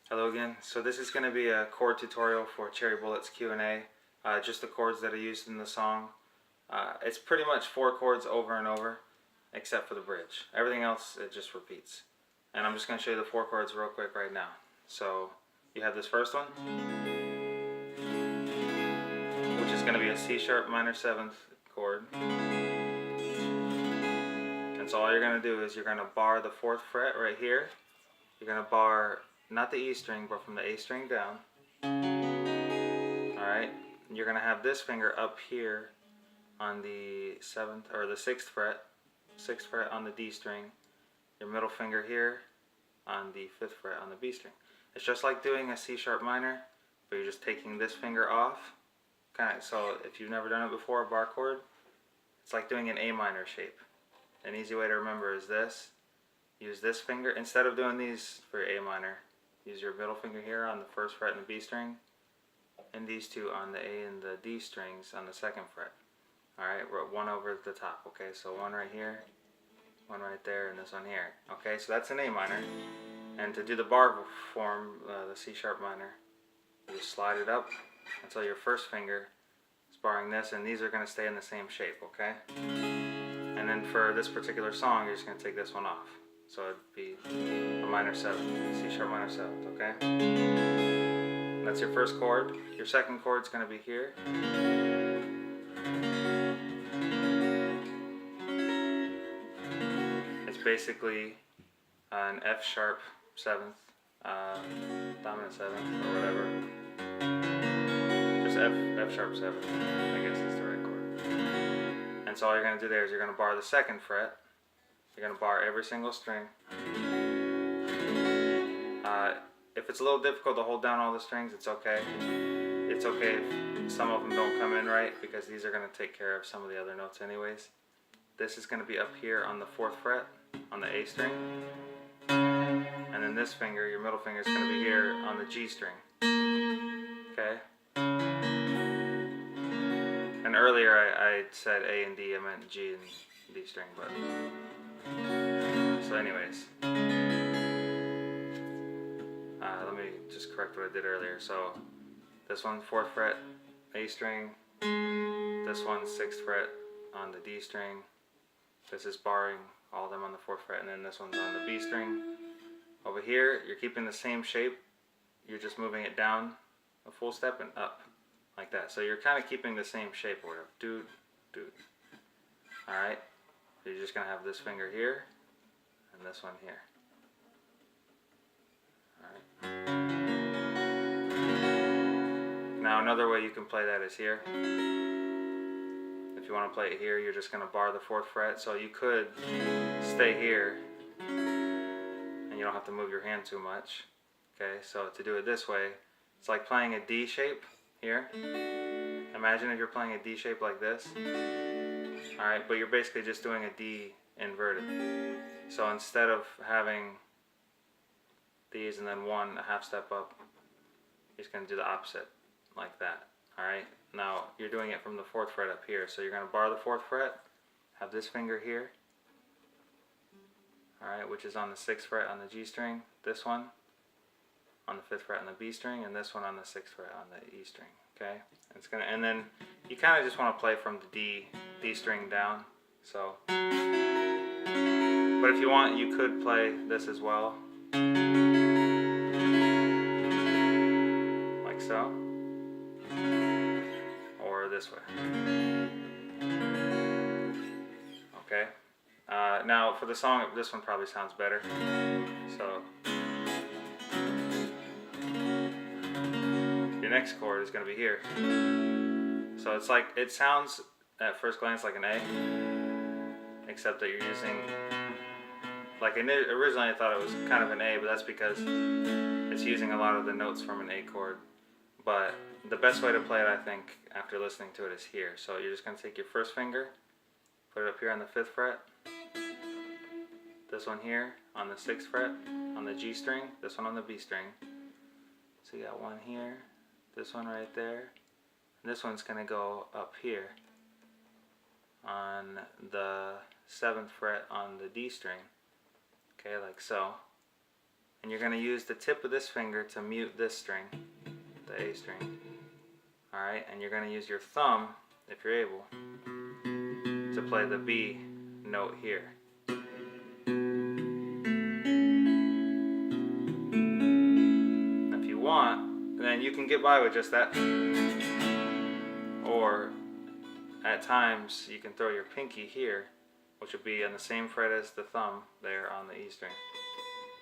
Hello again. So this is going to be a chord tutorial for Cherrybullet's Q&A. Just the chords that are used in the song. It's pretty much 4 chords over and over, except for the bridge. Everything else, it just repeats. And I'm just going to show you the 4 chords real quick right now. So you have this first one, which is going to be a C sharp minor 7th chord. And so all you're going to do is you're going to bar the 4th fret right here. You're going to bar not the E string, but from the A string down. Alright, you're going to have this finger up here on the 7th or the 6th fret, 6th fret on the D string, your middle finger here on the 5th fret on the B string. It's just like doing a C sharp minor, but you're just taking this finger off. So if you've never done it before, a bar chord, it's like doing an A minor shape. An easy way to remember is this. Use this finger, instead of doing these for A minor, use your middle finger here on the 1st fret and the B string, and these two on the A and the D strings on the 2nd fret. Alright, we're one over the top, okay? So one right here, one right there, and this one here. Okay, so that's an A minor. And to do the bar form, the C sharp minor, you just slide it up until your first finger is barring this, and these are going to stay in the same shape, okay? And then for this particular song, you're just going to take this them off. So it'd be a minor 7th, C sharp minor 7th, okay? That's your first chord. Your second chord is going to be here. It's basically an F sharp 7th, dominant 7th, or whatever. Just F sharp 7th, I guess is the right chord. And so all you're going to do there is you're going to bar the 2nd fret. You're going to bar every single string. If it's a little difficult to hold down all the strings, it's okay. It's okay if some of them don't come in right, because these are going to take care of some of the other notes anyways. This is going to be up here on the 4th fret on the A string. And then this finger, your middle finger, is going to be here on the G string. Okay? And earlier I said A and D, I meant G and D string, but... So anyways, let me just correct what I did earlier. So this one's 4th fret, A string, this one's 6th fret on the D string, this is barring all of them on the 4th fret, and then this one's on the B string. Over here, you're keeping the same shape, you're just moving it down a full step and up, like that. So you're kind of keeping the same shape or whatever. Doot, doot. Alright, so you're just going to have this finger here, and this one here. Alright. Now another way you can play that is here. If you want to play it here, you're just going to bar the 4th fret. So you could stay here, and you don't have to move your hand too much. Okay, so to do it this way, it's like playing a D shape here. Imagine if you're playing a D shape like this. Alright, but you're basically just doing a D inverted. So instead of having these and then one a half step up, you're just going to do the opposite, like that. Alright, now you're doing it from the 4th fret up here. So you're going to bar the 4th fret, have this finger here, alright, which is on the 6th fret on the G string, this one on the 5th fret on the B string, and this one on the 6th fret on the E string. Okay, and then you kind of just want to play from the D string down. So, but if you want, you could play this as well, like so, or this way. Okay. Now for the song, this one probably sounds better. So. Your next chord is going to be here. So it's like, it sounds at first glance like an A, except that you're using, like originally I thought it was kind of an A, but that's because it's using a lot of the notes from an A chord. But the best way to play it, I think, after listening to it is here. So you're just going to take your first finger, put it up here on the 5th fret, this one here on the 6th fret on the G string, this one on the B string. So you got one here, this one right there, and this one's going to go up here on the 7th fret on the D string, okay, like so. and you're going to use the tip of this finger to mute this string, the A string. Alright, and you're going to use your thumb, if you're able, to play the B note here. If you want, then you can get by with just that. Or at times you can throw your pinky here, which would be on the same fret as the thumb there on the E string.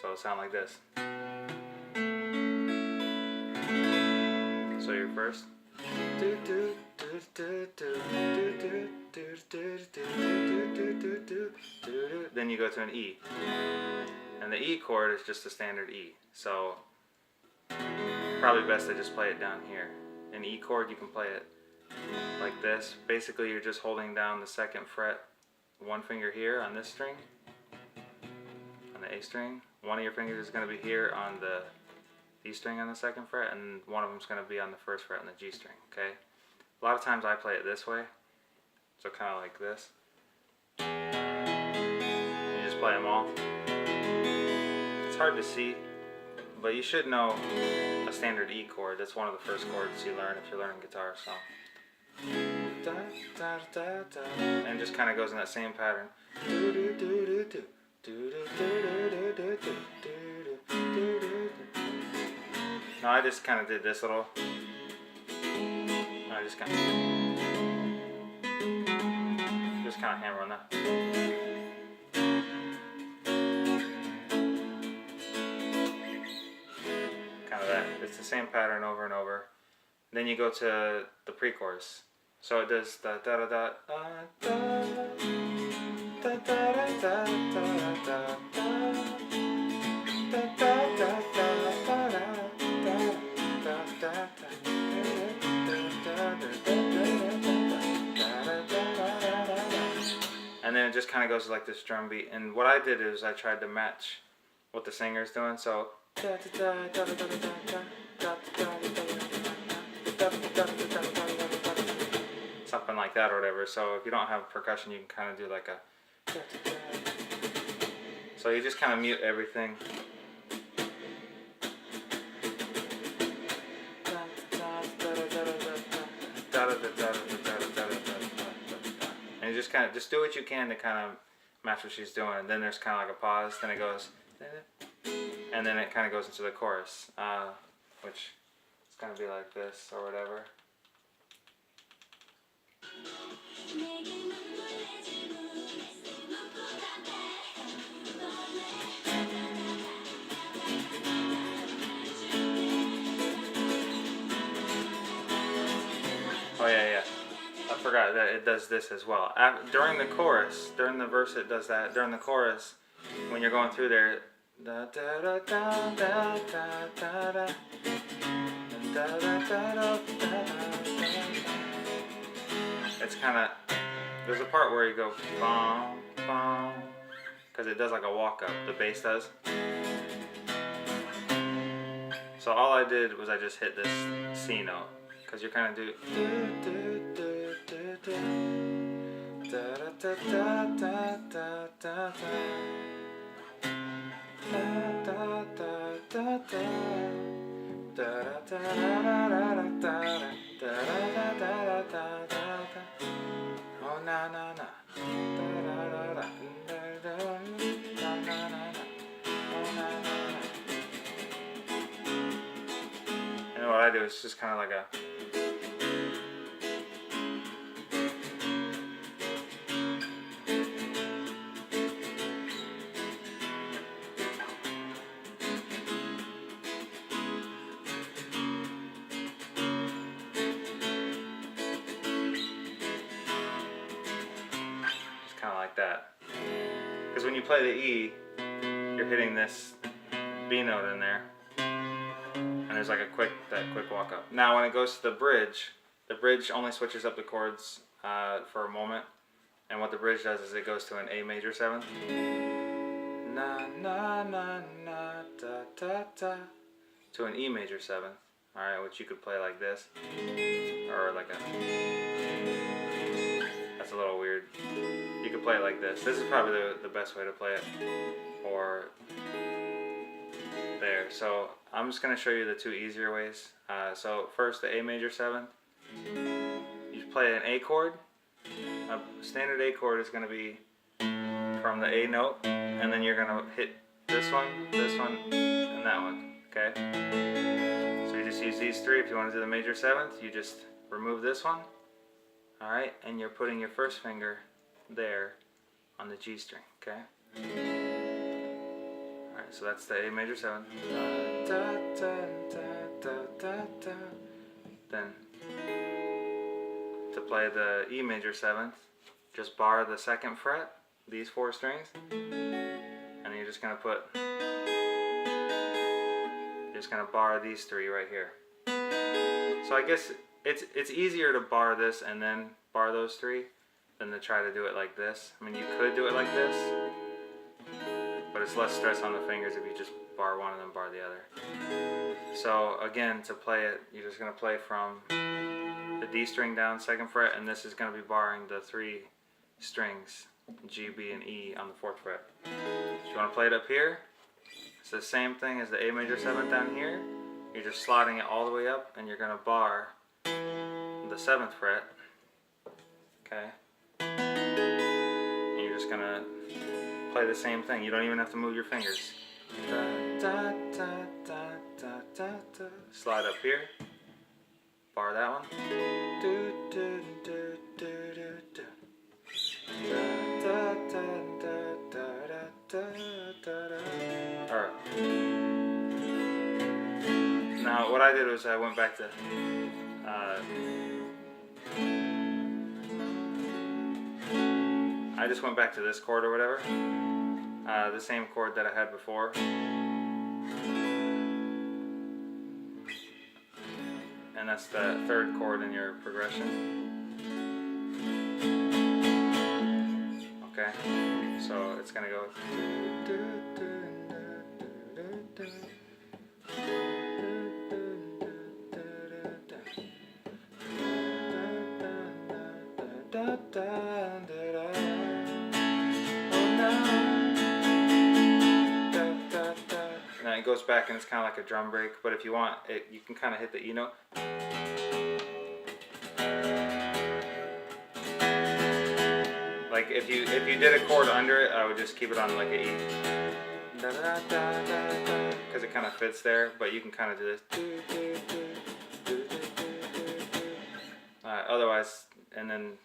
So it'll sound like this. So you're first. Then you go to an E. And the E chord is just a standard E. So probably best to just play it down here. An E chord, you can play it like this. Basically you're just holding down the second fret, one finger here on this string, on the A string. One of your fingers is going to be here on the D string on the second fret, and one of them is going to be on the first fret on the G string, okay? A lot of times I play it this way, so kind of like this. You just play them all. It's hard to see, but you should know a standard E chord. That's one of the first chords you learn if you're learning guitar, so. And it just kind of goes in that same pattern. No, I just kind of did this little. I just kind of hammer on that. Kind of that. It's the same pattern over and over. Then you go to the pre-chorus. So it does da da da da da da da da da and then it just kind of goes like this drum beat. And what I did is I tried to match what the singer's doing. So something like that or whatever. So if you don't have percussion, you can kind of do like a. So you just kind of mute everything. And you just kind of just do what you can to kind of match what she's doing. And then there's kind of like a pause. Then it goes, and then it kind of goes into the chorus, which is going to be like this or whatever. Oh yeah. I forgot that it does this as well. During the chorus, during the verse it does that. During the chorus, when you're going through there, da da da da da da da da da da da. It's kind of, there's a part where you go bom bom, because it does like a walk up. The bass does. So all I did was I just hit this C note, because you're kind of do da da da da da da da oh na na na. And what I do is just kind of like a. Kind of like that, because when you play the E, you're hitting this B note in there, and there's like that quick walk up. Now when it goes to the bridge only switches up the chords for a moment, and what the bridge does is it goes to an A major 7th, na na na na da da da, to an E major 7th. All right, which you could play like this, or like a. That's a little weird. You could play it like this. This is probably the best way to play it. Or there. So I'm just going to show you the two easier ways. So first, the A major 7th. You play an A chord. A standard A chord is going to be from the A note, and then you're going to hit this one, and that one. Okay? So you just use these three. If you want to do the major 7th, you just remove this one. Alright? And you're putting your first finger there on the G string. Okay? Alright, so that's the A major 7th. Then to play the E major 7th, just bar the 2nd fret, these 4 strings, and you're just gonna bar these 3 right here. So I guess it's easier to bar this and then bar those 3 than to try to do it like this. I mean, you could do it like this, but it's less stress on the fingers if you just bar one and then bar the other. So again, to play it, you're just going to play from the D string down, 2nd fret, and this is going to be barring the 3 strings, G, B, and E on the 4th fret. If you want to play it up here, it's the same thing as the A major 7th down here. You're just slotting it all the way up, and you're going to bar the 7th fret. Okay? And you're just going to play the same thing. You don't even have to move your fingers. Slide up here, bar that one. Alright. Now what I did was I went back to I just went back to this chord or whatever. The same chord that I had before. And that's the 3rd chord in your progression. Okay, so it's gonna go. It goes back and it's kind of like a drum break, but if you want it, you can kind of hit the E note. Like if you did a chord under it, I would just keep it on like an E, because it kind of fits there. But you can kind of do this. Otherwise, and then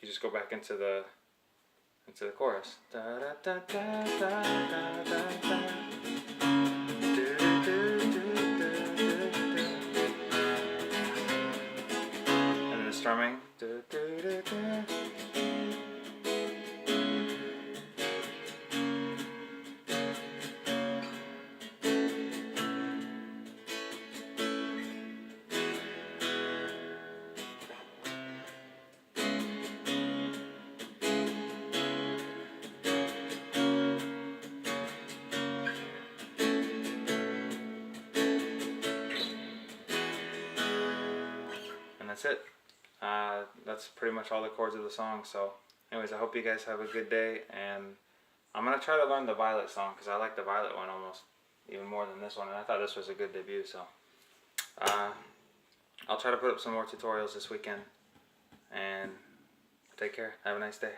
you just go back into the chorus. Strumming. And that's it. That's pretty much all the chords of the song. So anyways, I hope you guys have a good day, and I'm going to try to learn the Violet song because I like the Violet one almost even more than this one, and I thought this was a good debut. So I'll try to put up some more tutorials this weekend, and take care. Have a nice day.